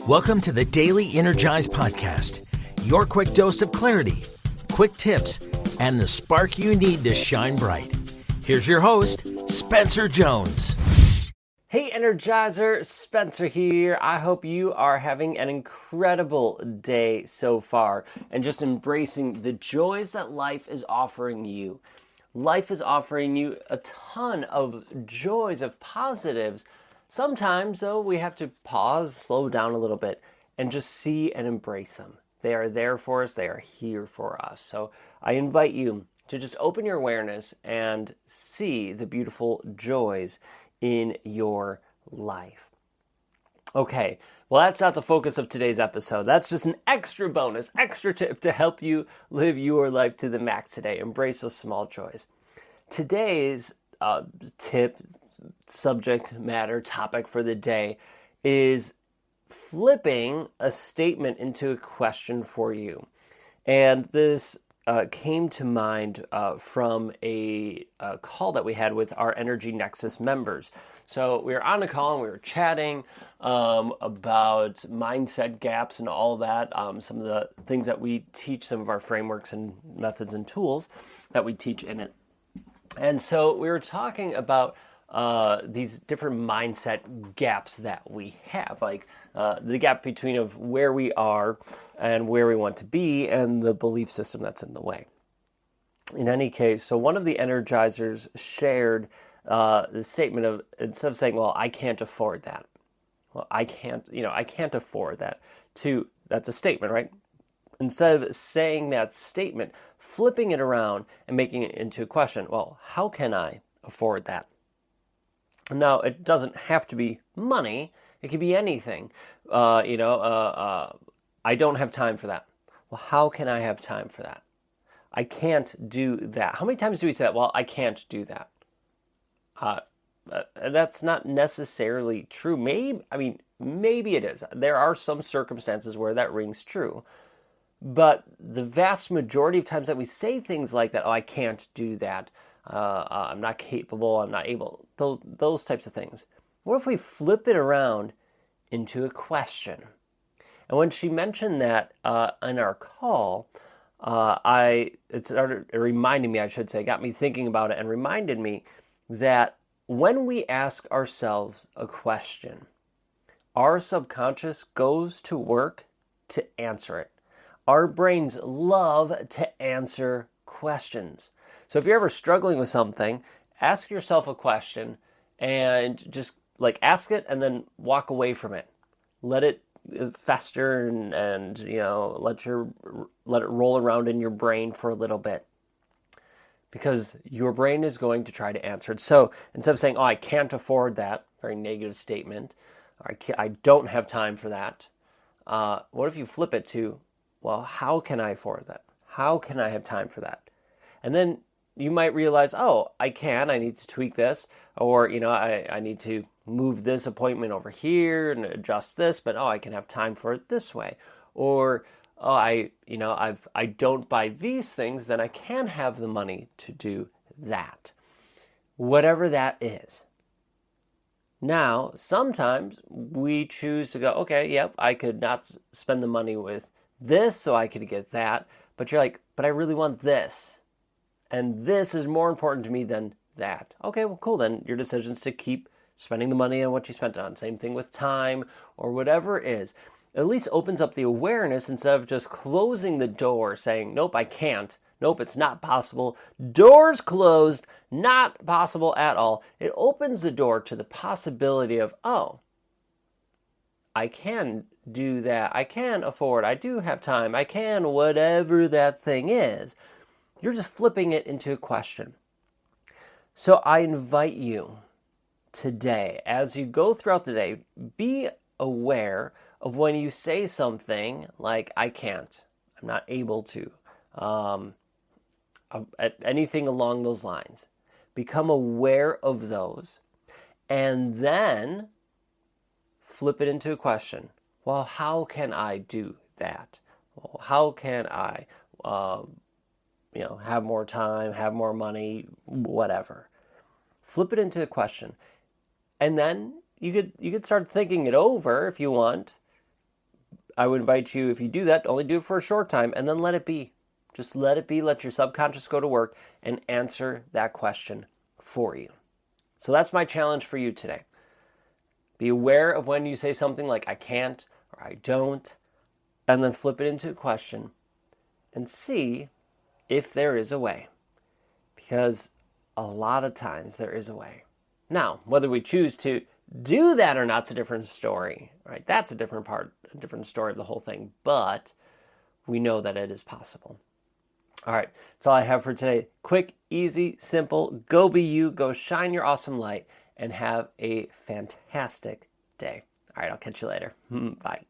Welcome to the Daily Energize Podcast, your quick dose of clarity, quick tips, and the spark you need to shine bright. Here's your host, Spencer Jones. Hey Energizer, Spencer here. I hope you are having an incredible day so far and just embracing the joys that life is offering you. Life is offering you a ton of joys, of positives. Sometimes, though, we have to pause, slow down a little bit, and just see and embrace them. They are there for us. They are here for us. So I invite you to just open your awareness and see the beautiful joys in your life. Okay, well, that's not the focus of today's episode. That's just an extra bonus, extra tip to help you live your life to the max today. Embrace those small joys. Today's tip, subject matter, topic for the day is flipping a statement into a question for you. And this came to mind from a call that we had with our Energy Nexus members. So we were on a call and we were chatting about mindset gaps and all that, some of the things that we teach, some of our frameworks and methods and tools that we teach in it. And so we were talking about these different mindset gaps that we have, like the gap between of where we are and where we want to be and the belief system that's in the way. In any case, so one of the energizers shared the statement of, instead of saying, well, I can't afford that. Well, I can't afford that. That's a statement, right? Instead of saying that statement, flipping it around and making it into a question, well, how can I afford that? Now, it doesn't have to be money. It could be anything. I don't have time for that. Well, how can I have time for that? I can't do that. How many times do we say that? Well, I can't do that. That's not necessarily true. Maybe it is. There are some circumstances where that rings true. But the vast majority of times that we say things like that, oh, I can't do that. I'm not capable, I'm not able, those types of things. What if we flip it around into a question? And when she mentioned that in our call, it got me thinking about it and reminded me that when we ask ourselves a question, our subconscious goes to work to answer it. Our brains love to answer questions. So if you're ever struggling with something, ask yourself a question and just ask it and then walk away from it. Let it fester and let it roll around in your brain for a little bit. Because your brain is going to try to answer it. So instead of saying, oh, I can't afford that, very negative statement, or I don't have time for that, what if you flip it to, well, how can I afford that? How can I have time for that? And then you might realize, oh, I need to tweak this, or, I need to move this appointment over here and adjust this, but, I can have time for it this way. Or, I don't buy these things, then I can have the money to do that. Whatever that is. Now, sometimes we choose to go, okay, yep, I could not spend the money with this, so I could get that, but you're like, but I really want this. And this is more important to me than that. Okay, well, cool. Then your decision is to keep spending the money on what you spent it on. Same thing with time or whatever it is. It at least opens up the awareness instead of just closing the door saying, nope, I can't. Nope, it's not possible. Doors closed, not possible at all. It opens the door to the possibility of, oh, I can do that. I can afford. I do have time. I can whatever that thing is. You're just flipping it into a question. So I invite you today, as you go throughout the day, be aware of when you say something like, I can't, I'm not able to, anything along those lines. Become aware of those and then flip it into a question. Well, how can I do that? Well, how can I have more time, have more money, whatever. Flip it into a question. And then you could start thinking it over if you want. I would invite you, if you do that, only do it for a short time and then let it be. Just let it be. Let your subconscious go to work and answer that question for you. So that's my challenge for you today. Be aware of when you say something like I can't or I don't, and then flip it into a question and see if there is a way. Because a lot of times there is a way. Now, whether we choose to do that or not is a different story, right? That's a different story of the whole thing, but we know that it is possible. All right, that's all I have for today. Quick, easy, simple, go be you, go shine your awesome light, and have a fantastic day. All right, I'll catch you later. Bye.